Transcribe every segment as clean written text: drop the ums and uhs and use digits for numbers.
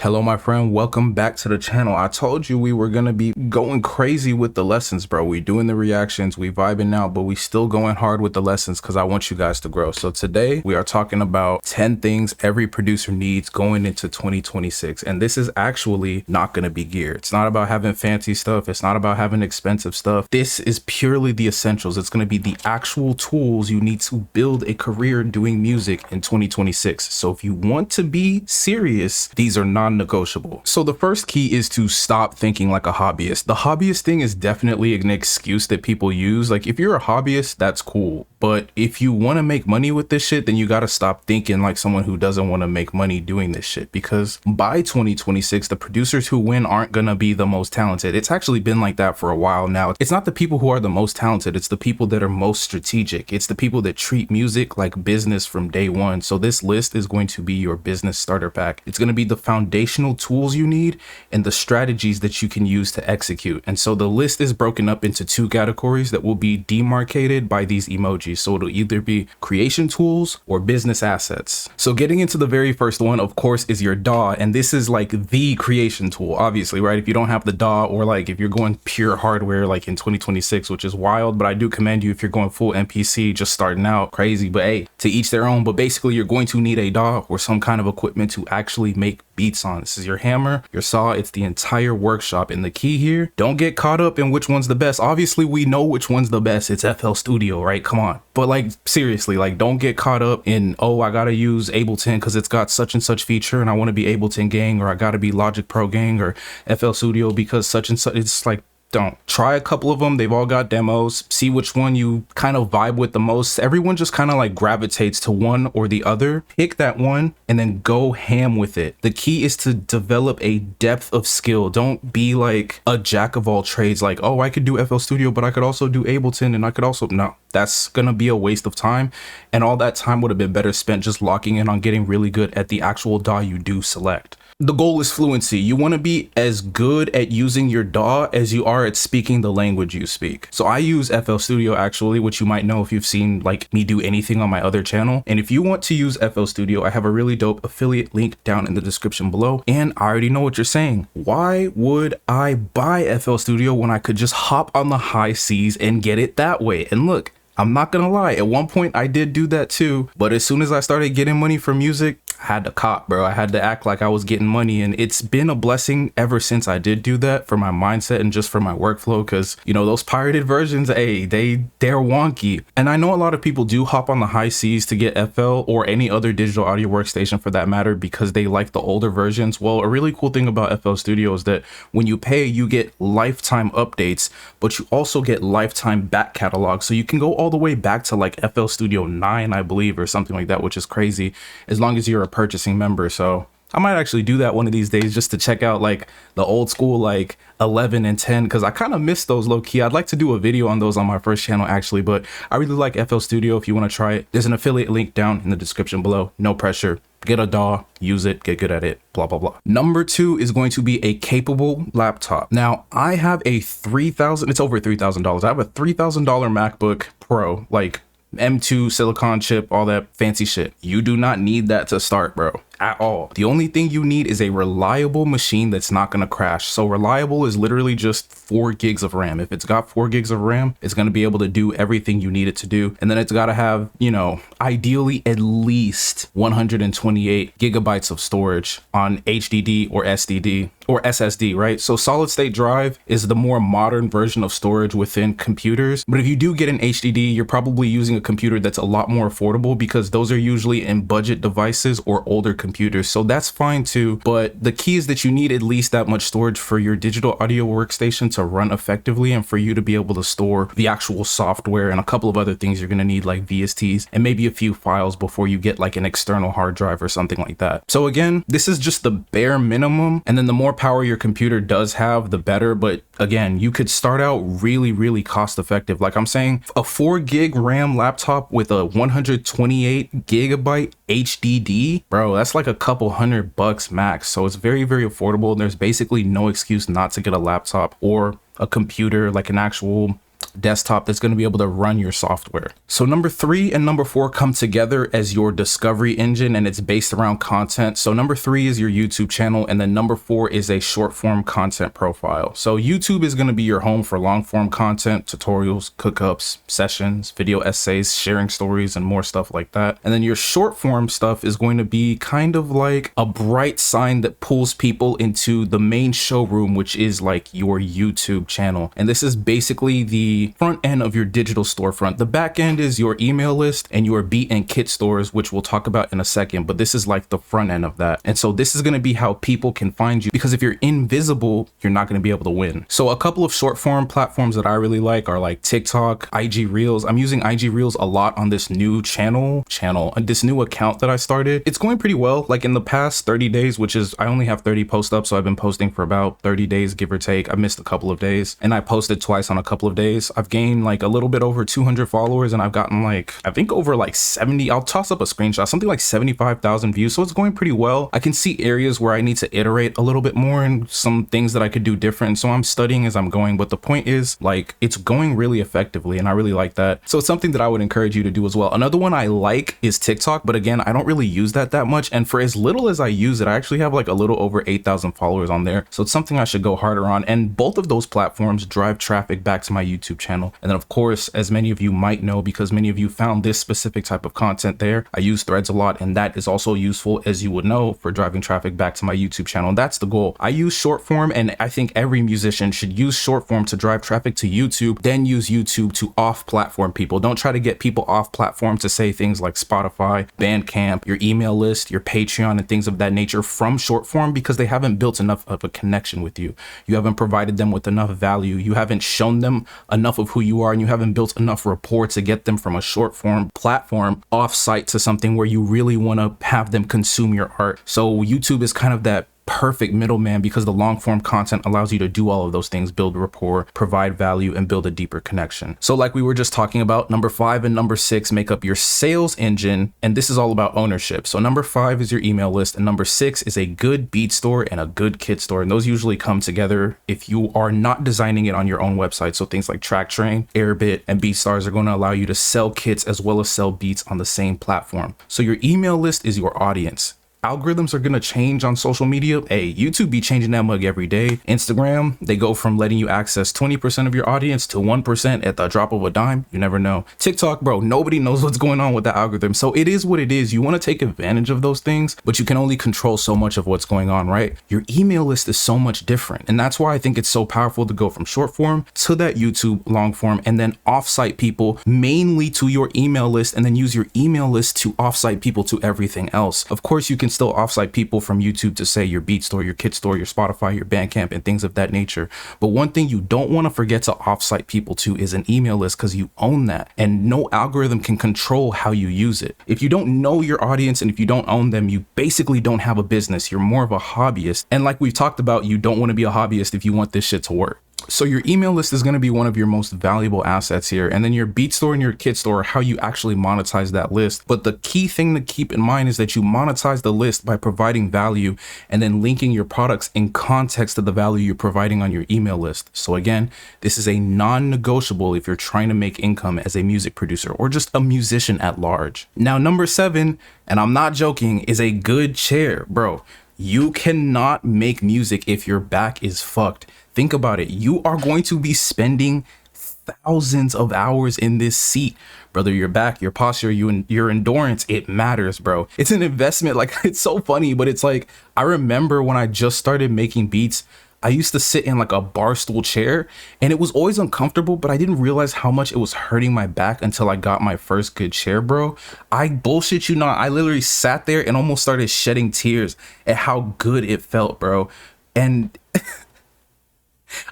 Hello, my friend. Welcome back to the channel. I told you we were going to be going crazy with the lessons, bro. We doing the reactions, we vibing out, but we still going hard with the lessons because I want you guys to grow. So today we are talking about 10 things every producer needs going into 2026. And this is actually not going to be gear. It's not about having fancy stuff. It's not about having expensive stuff. This is purely the essentials. It's going to be the actual tools you need to build a career doing music in 2026. So if you want to be serious, these are non-negotiable. So the first key is to stop thinking like a hobbyist. The hobbyist thing is definitely an excuse that people use. Like if you're a hobbyist, that's cool. But if you want to make money with this shit, then you got to stop thinking like someone who doesn't want to make money doing this shit. Because by 2026, the producers who win aren't going to be the most talented. It's actually been like that for a while now. It's not the people who are the most talented. It's the people that are most strategic. It's the people that treat music like business from day one. So this list is going to be your business starter pack. It's going to be the foundational tools you need and the strategies that you can use to execute. And so the list is broken up into two categories that will be demarcated by these emojis. So it'll either be creation tools or business assets. So getting into the very first one, of course, is your DAW. And this is like the creation tool, obviously, right? If you don't have the DAW, or like if you're going pure hardware, like in 2026, which is wild, but I do commend you if you're going full MPC, just starting out, crazy, but hey, to each their own. But basically you're going to need a DAW or some kind of equipment to actually make beats on. This is your hammer, your saw, it's the entire workshop. And the key here, don't get caught up in which one's the best. Obviously we know which one's the best. It's FL Studio, right? Come on. But like seriously, like don't get caught up in, oh, I gotta use Ableton because it's got such and such feature and I want to be Ableton gang, or I gotta be Logic Pro gang or FL Studio because such and such. It's like, don't. Try a couple of them. They've all got demos. See which one you kind of vibe with the most. Everyone just kind of like gravitates to one or the other. Pick that one and then go ham with it. The key is to develop a depth of skill. Don't be like a jack of all trades. Like, oh, I could do FL Studio, but I could also do Ableton and I could also, no, that's going to be a waste of time. And all that time would have been better spent just locking in on getting really good at the actual DAW you do select. The goal is fluency. You want to be as good at using your DAW as you are at speaking the language you speak. So I use FL Studio actually, which you might know if you've seen like me do anything on my other channel. And if you want to use FL Studio, I have a really dope affiliate link down in the description below. And I already know what you're saying. Why would I buy FL Studio when I could just hop on the high seas and get it that way? And look, I'm not gonna lie, at one point I did do that too, but as soon as I started getting money from music, I had to cop, bro. I had to act like I was getting money, and it's been a blessing ever since I did do that for my mindset and just for my workflow, because you know those pirated versions, hey, they're wonky. And I know a lot of people do hop on the high seas to get FL or any other digital audio workstation for that matter because they like the older versions. Well, a really cool thing about FL Studio is that when you pay, you get lifetime updates, but you also get lifetime back catalog, so you can go all the way back to like FL Studio 9, I believe, or something like that, which is crazy as long as you're a purchasing member. So I might actually do that one of these days just to check out like the old school like 11 and 10 because I kind of miss those low key. I'd like to do a video on those on my first channel actually, but I really like FL Studio. If you want to try it, there's an affiliate link down in the description below. No pressure. Get a DAW, use it, get good at it, blah, blah, blah. Number two is going to be a capable laptop. Now I have a it's over $3,000. I have a $3,000 MacBook Pro, like M2 silicon chip, all that fancy shit. You do not need that to start, bro, at all. The only thing you need is a reliable machine that's not going to crash. So reliable is literally just 4 gigs of RAM. If it's got 4 gigs of RAM, it's going to be able to do everything you need it to do. And then it's got to have, you know, ideally at least 128 gigabytes of storage on HDD or SDD or SSD, right? So solid state drive is the more modern version of storage within computers. But if you do get an HDD, you're probably using a computer that's a lot more affordable because those are usually in budget devices or older computers. So that's fine too. But the key is that you need at least that much storage for your digital audio workstation to run effectively and for you to be able to store the actual software and a couple of other things you're going to need like VSTs and maybe a few files before you get like an external hard drive or something like that. So again, this is just the bare minimum. And then the more power your computer does have, the better. But again, you could start out really cost effective. Like I'm saying, a 4 gig RAM laptop with a 128 gigabyte HDD, bro, that's like a couple $100 max. So it's very affordable. And there's basically no excuse not to get a laptop or a computer, like an actual desktop that's going to be able to run your software. So number 3 and number 4 come together as your discovery engine, and it's based around content. So number 3 is your YouTube channel, and then number 4 is a short form content profile. So YouTube is going to be your home for long form content, tutorials, cookups, sessions, video essays, sharing stories, and more stuff like that. And then your short form stuff is going to be kind of like a bright sign that pulls people into the main showroom, which is like your YouTube channel. And this is basically the front end of your digital storefront. The back end is your email list and your beat and kit stores, which we'll talk about in a second, but this is like the front end of that. And so this is going to be how people can find you, because if you're invisible, you're not going to be able to win. So a couple of short form platforms that I really like are like TikTok, IG Reels. I'm using IG Reels a lot on this new this new account that I started. It's going pretty well. Like in the past 30 days, which is, I only have 30 posts up, so I've been posting for about 30 days, give or take. I missed a couple of days, and I posted twice on a couple of days. I've gained like a little bit over 200 followers, and I've gotten like, I think over like 70, I'll toss up a screenshot, something like 75,000 views. So it's going pretty well. I can see areas where I need to iterate a little bit more and some things that I could do different. So I'm studying as I'm going, but the point is, like, it's going really effectively, and I really like that. So it's something that I would encourage you to do as well. Another one I like is TikTok, but again, I don't really use that much. And for as little as I use it, I actually have like a little over 8,000 followers on there. So it's something I should go harder on. And both of those platforms drive traffic back to my YouTube channel. And then of course, as many of you might know, because many of you found this specific type of content there, I use Threads a lot, and that is also useful, as you would know, for driving traffic back to my YouTube channel. And that's the goal. I use short form, and I think every musician should use short form to drive traffic to YouTube, then use YouTube to off-platform people. Don't try to get people off-platform to say things like Spotify, Bandcamp, your email list, your Patreon, and things of that nature from short form, because they haven't built enough of a connection with you. You haven't provided them with enough value. You haven't shown them enough of who you are, and you haven't built enough rapport to get them from a short form platform off-site to something where you really want to have them consume your art. So YouTube is kind of that perfect middleman, because the long form content allows you to do all of those things: build rapport, provide value, and build a deeper connection. So like we were just talking about, number 5 and number 6 make up your sales engine, and this is all about ownership. So number 5 is your email list, and number 6 is a good beat store and a good kit store. And those usually come together if you are not designing it on your own website. So things like TrackTrain, Airbit, and BeatStars are going to allow you to sell kits as well as sell beats on the same platform. So your email list is your audience. Algorithms are going to change on social media. Hey, YouTube be changing that mug every day. Instagram, they go from letting you access 20% of your audience to 1% at the drop of a dime. You never know. TikTok, bro, nobody knows what's going on with the algorithm. So it is what it is. You want to take advantage of those things, but you can only control so much of what's going on, right? Your email list is so much different. And that's why I think it's so powerful to go from short form to that YouTube long form, and then offsite people mainly to your email list, and then use your email list to offsite people to everything else. Of course, you can still offsite people from YouTube to say your beat store, your kit store, your Spotify, your Bandcamp, and things of that nature. But one thing you don't want to forget to offsite people to is an email list, because you own that, and no algorithm can control how you use it. If you don't know your audience and if you don't own them, you basically don't have a business. You're more of a hobbyist. And like we've talked about, you don't want to be a hobbyist if you want this shit to work. So your email list is going to be one of your most valuable assets here. And then your beat store and your kit store are how you actually monetize that list. But the key thing to keep in mind is that you monetize the list by providing value and then linking your products in context to the value you're providing on your email list. So again, this is a non-negotiable if you're trying to make income as a music producer or just a musician at large. Now, number 7, and I'm not joking, is a good chair, bro. You cannot make music if your back is fucked. Think about it. You are going to be spending thousands of hours in this seat. Brother, your back, your posture, your endurance, it matters, bro. It's an investment. Like, it's so funny, but it's like, I remember when I just started making beats, I used to sit in like a bar stool chair, and it was always uncomfortable, but I didn't realize how much it was hurting my back until I got my first good chair, bro. I bullshit you not. I literally sat there and almost started shedding tears at how good it felt, bro. And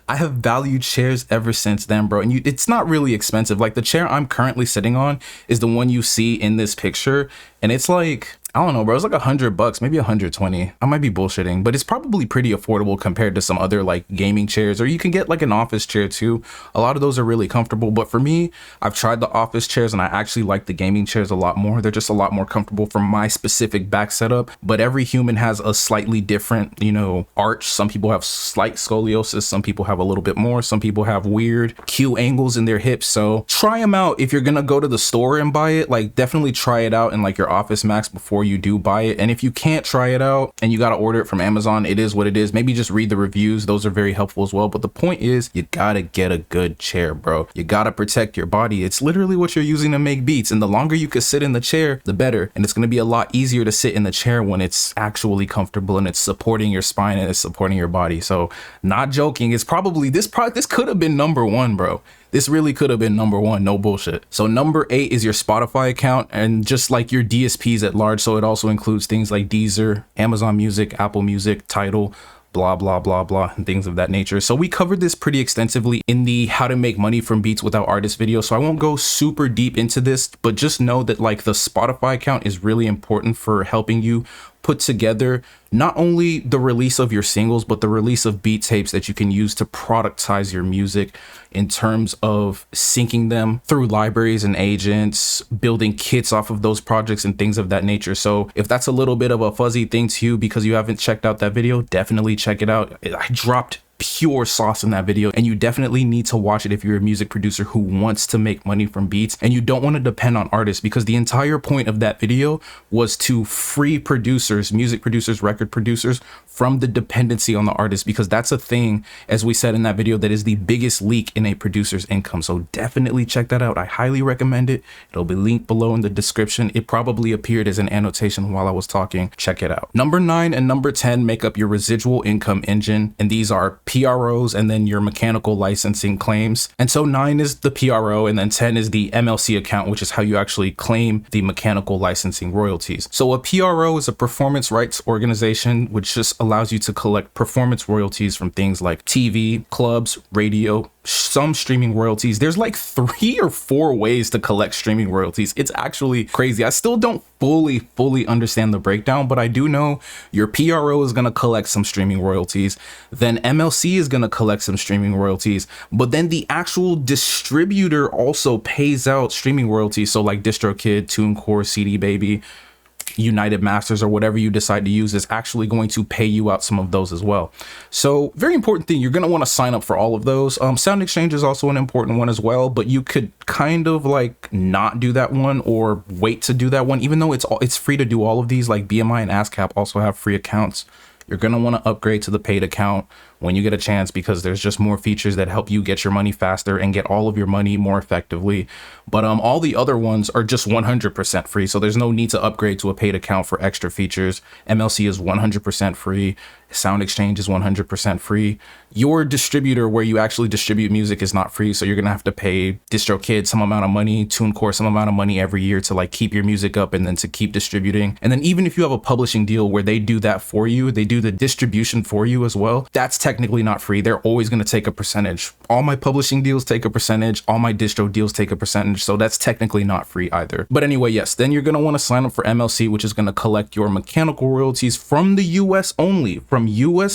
I have valued chairs ever since then, bro. And it's not really expensive. Like, the chair I'm currently sitting on is the one you see in this picture. And it's like, I don't know, bro. It's like $100, maybe 120. I might be bullshitting, but it's probably pretty affordable compared to some other like gaming chairs, or you can get like an office chair too. A lot of those are really comfortable, but for me, I've tried the office chairs and I actually like the gaming chairs a lot more. They're just a lot more comfortable for my specific back setup, but every human has a slightly different, you know, arch. Some people have slight scoliosis. Some people have a little bit more. Some people have weird Q angles in their hips. So try them out. If you're going to go to the store and buy it, like definitely try it out in like your Office Max before you do buy it. And if you can't try it out and you got to order it from Amazon, it is what it is. Maybe just read the reviews. Those are very helpful as well. But the point is, you got to get a good chair, bro. You got to protect your body. It's literally what you're using to make beats. And the longer you could sit in the chair, the better. And it's going to be a lot easier to sit in the chair when it's actually comfortable and it's supporting your spine and it's supporting your body. So not joking. It's probably this could have been number one, bro. This really could have been number one, no bullshit. So number 8 is your Spotify account, and just like your DSPs at large. So it also includes things like Deezer, Amazon Music, Apple Music, Tidal, blah, blah, blah, blah, and things of that nature. So we covered this pretty extensively in the how to make money from beats without artists video. So I won't go super deep into this, but just know that like the Spotify account is really important for helping you put together not only the release of your singles, but the release of beat tapes that you can use to productize your music in terms of syncing them through libraries and agents, building kits off of those projects and things of that nature. So if that's a little bit of a fuzzy thing to you because you haven't checked out that video, definitely check it out. I dropped pure sauce in that video, and you definitely need to watch it if you're a music producer who wants to make money from beats and you don't want to depend on artists, because the entire point of that video was to free producers, music producers, record producers from the dependency on the artist, because that's a thing, as we said in that video, that is the biggest leak in a producer's income. So definitely check that out. I highly recommend it. It'll be linked below in the description. It probably appeared as an annotation while I was talking. Check it out. Number 9 and number 10 make up your residual income engine, and these are PROs and then your mechanical licensing claims. And so 9 is the PRO and then 10 is the MLC account, which is how you actually claim the mechanical licensing royalties. So a PRO is a performance rights organization, which just allows you to collect performance royalties from things like TV, clubs, radio, some streaming royalties. There's like 3 or 4 ways to collect streaming royalties. It's actually crazy. I still don't fully understand the breakdown, but I do know your PRO is going to collect some streaming royalties. Then MLC is going to collect some streaming royalties, but then the actual distributor also pays out streaming royalties. So like DistroKid, TuneCore, CD Baby, United Masters, or whatever you decide to use, is actually going to pay you out some of those as well. So very important thing, you're going to want to sign up for all of those. Sound Exchange is also an important one as well, but you could kind of like not do that one or wait to do that one, even though it's free to do all of these. Like BMI and ASCAP also have free accounts. You're going to want to upgrade to the paid account when you get a chance, because there's just more features that help you get your money faster and get all of your money more effectively. But all the other ones are just 100% free, so there's no need to upgrade to a paid account for extra features. MLC is 100% free. Sound Exchange is 100% free. Your distributor where you actually distribute music is not free, so you're gonna have to pay DistroKid some amount of money, TuneCore some amount of money every year to like keep your music up and then to keep distributing. And then even if you have a publishing deal where they do that for you, they do the distribution for you as well, that's technically not free. They're always gonna take a percentage. All my publishing deals take a percentage, all my distro deals take a percentage, so that's technically not free either. But anyway, yes, then you're gonna wanna sign up for MLC, which is gonna collect your mechanical royalties from the US only,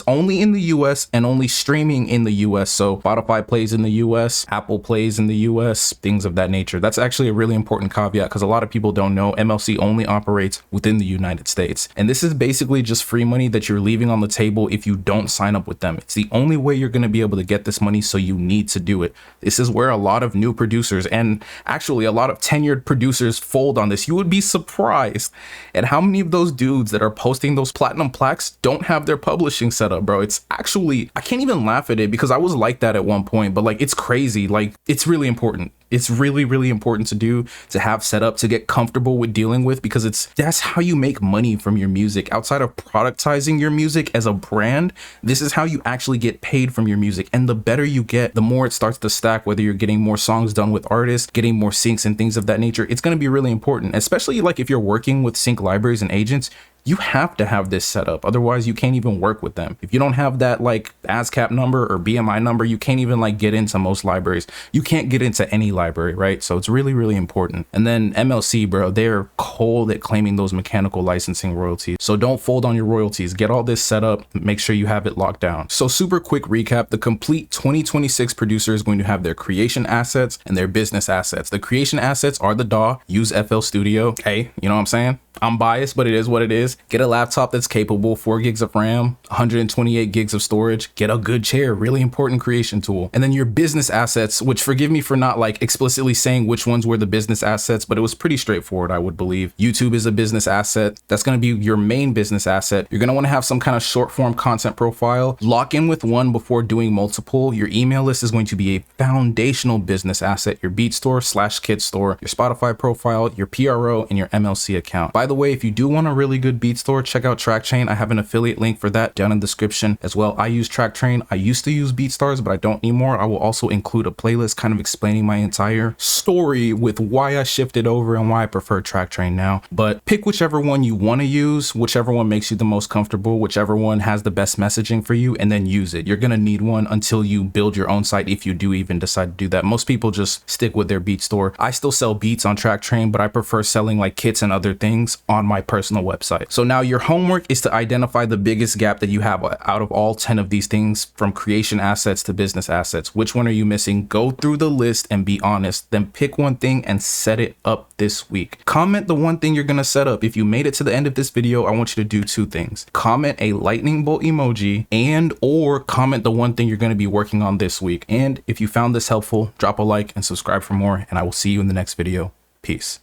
only in the US and only streaming in the US. So Spotify plays in the US, Apple plays in the US, things of that nature. That's actually a really important caveat because a lot of people don't know MLC only operates within the United States. And this is basically just free money that you're leaving on the table if you don't sign up with them. It's the only way you're going to be able to get this money, so you need to do it. This is where a lot of new producers and actually a lot of tenured producers fold on this. You would be surprised at how many of those dudes that are posting those platinum plaques don't have their publishing set up, bro. It's actually, I can't even laugh at it because I was like that at one point, but like, it's crazy. Like, it's really important. It's really important to have set up, to get comfortable with dealing with, because that's how you make money from your music. Outside of productizing your music as a brand, this is how you actually get paid from your music. And the better you get, the more it starts to stack, whether you're getting more songs done with artists, getting more syncs and things of that nature. It's going to be really important, especially like if you're working with sync libraries and agents. you have to have this set up. Otherwise, you can't even work with them. If you don't have that like ASCAP number or BMI number, you can't even like get into most libraries. You can't get into any library, right? So it's really, really important. And then MLC, bro, they're cold at claiming those mechanical licensing royalties. So don't fold on your royalties. Get all this set up. Make sure you have it locked down. So super quick recap, the complete 2026 producer is going to have their creation assets and their business assets. The creation assets are the DAW, use FL Studio. Hey, you know what I'm saying? I'm biased, but it is what it is. Get a laptop that's capable, 4 gigs of RAM, 128 gigs of storage. Get a good chair, really important creation tool. And then your business assets, which forgive me for not like explicitly saying which ones were the business assets, but it was pretty straightforward, I would believe. YouTube is a business asset. That's going to be your main business asset. You're going to want to have some kind of short form content profile. Lock in with one before doing multiple. Your email list is going to be a foundational business asset. Your BeatStore/Kit store, your Spotify profile, your PRO, and your MLC account. By the way, if you do want a really good beat store, check out TrackChain. I have an affiliate link for that down in the description as well. I use TrackChain. I used to use BeatStars, but I don't anymore. I will also include a playlist kind of explaining my entire story with why I shifted over and why I prefer TrackChain now. But pick whichever one you want to use, whichever one makes you the most comfortable, whichever one has the best messaging for you, and then use it. You're going to need one until you build your own site, if you do even decide to do that. Most people just stick with their beat store. I still sell beats on TrackChain, but I prefer selling like kits and other things on my personal website. So now your homework is to identify the biggest gap that you have out of all 10 of these things, from creation assets to business assets. Which one are you missing? Go through the list and be honest. Then pick one thing and set it up this week. Comment the one thing you're going to set up. If you made it to the end of this video, I want you to do 2 things. Comment a lightning bolt emoji or comment the one thing you're going to be working on this week. And if you found this helpful, drop a like and subscribe for more, and I will see you in the next video. Peace.